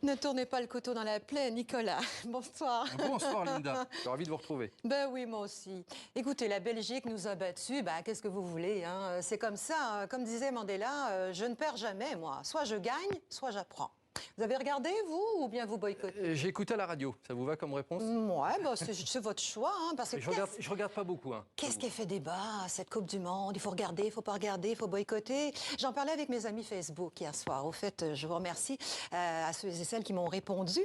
Ne tournez pas le couteau dans la plaie, Nicolas. Bonsoir. Bonsoir, Linda. Je suis ravi de vous retrouver. Ben oui, moi aussi. Écoutez, la Belgique nous a battus. Ben, qu'est-ce que vous voulez, hein? C'est comme ça. Comme disait Mandela, je ne perds jamais, moi. Soit je gagne, soit j'apprends. Vous avez regardé, vous, ou bien vous boycottez? J'ai écouté à la radio. Ça vous va comme réponse? Ouais, ben, c'est votre choix. Hein, parce que je regarde pas beaucoup. Hein, qu'est-ce qui fait débat, cette Coupe du Monde? Il faut regarder, il faut pas regarder, il faut boycotter. J'en parlais avec mes amis Facebook hier soir. Au fait, je vous remercie à ceux et celles qui m'ont répondu.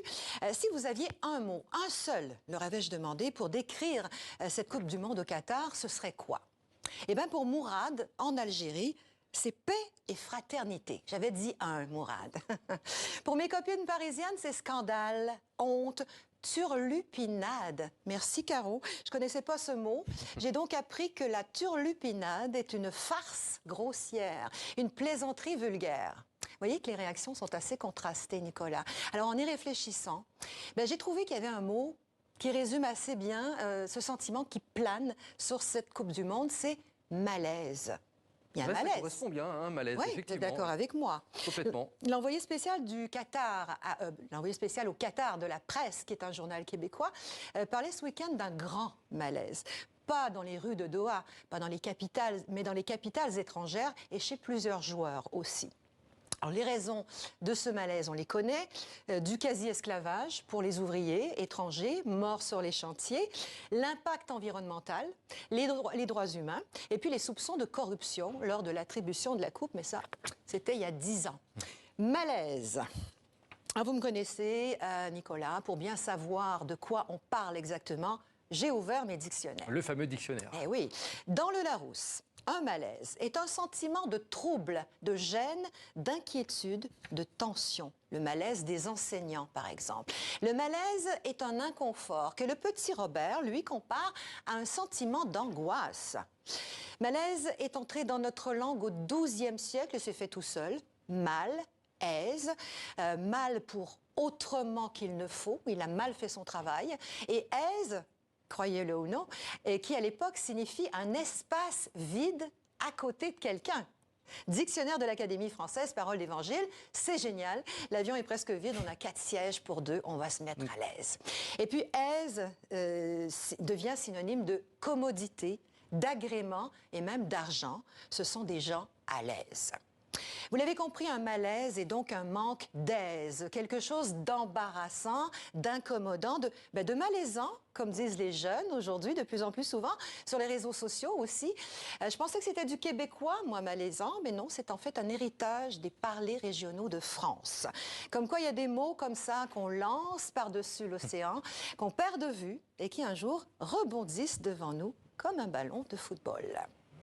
Si vous aviez un mot, un seul, leur avais-je demandé, pour décrire cette Coupe du Monde au Qatar, ce serait quoi? Eh bien, pour Mourad, en Algérie, c'est paix et fraternité. J'avais dit un, Mourad. Pour mes copines parisiennes, c'est scandale, honte, turlupinade. Merci, Caro. Je connaissais pas ce mot. J'ai donc appris que la turlupinade est une farce grossière, une plaisanterie vulgaire. Vous voyez que les réactions sont assez contrastées, Nicolas. Alors, en y réfléchissant, j'ai trouvé qu'il y avait un mot qui résume assez bien ce sentiment qui plane sur cette Coupe du Monde, c'est malaise. Il y a un malaise. Ça correspond bien, un malaise, oui, effectivement. Tu es d'accord avec moi. Complètement. L'envoyé spécial du Qatar, l'envoyé spécial au Qatar de la Presse, qui est un journal québécois, parlait ce week-end d'un grand malaise. Pas dans les rues de Doha, pas dans les capitales, mais dans les capitales étrangères et chez plusieurs joueurs aussi. Alors, les raisons de ce malaise, on les connaît. Du quasi-esclavage pour les ouvriers étrangers morts sur les chantiers, l'impact environnemental, les droits humains, et puis les soupçons de corruption lors de l'attribution de la Coupe. Mais ça, c'était il y a 10 ans. Malaise. Alors, vous me connaissez, Nicolas, pour bien savoir de quoi on parle exactement, j'ai ouvert mes dictionnaires. Le fameux dictionnaire. Eh oui. Dans le Larousse, un malaise est un sentiment de trouble, de gêne, d'inquiétude, de tension. Le malaise des enseignants, par exemple. Le malaise est un inconfort que le petit Robert, lui, compare à un sentiment d'angoisse. Malaise est entré dans notre langue au XIIe siècle et s'est fait tout seul. Mal, aise, mal pour autrement qu'il ne faut. Il a mal fait son travail. Et aise, croyez-le ou non, et qui à l'époque signifie un espace vide à côté de quelqu'un. Dictionnaire de l'Académie française, parole d'évangile, c'est génial. L'avion est presque vide, on a 4 sièges pour 2, on va se mettre à l'aise. Et puis aise devient synonyme de commodité, d'agrément et même d'argent. Ce sont des gens à l'aise. Vous l'avez compris, un malaise est donc un manque d'aise, quelque chose d'embarrassant, d'incommodant, de malaisant, comme disent les jeunes aujourd'hui, de plus en plus souvent, sur les réseaux sociaux aussi. Je pensais que c'était du québécois, moi, malaisant, mais non, c'est en fait un héritage des parlers régionaux de France. Comme quoi, il y a des mots comme ça qu'on lance par-dessus l'océan, qu'on perd de vue et qui un jour rebondissent devant nous comme un ballon de football.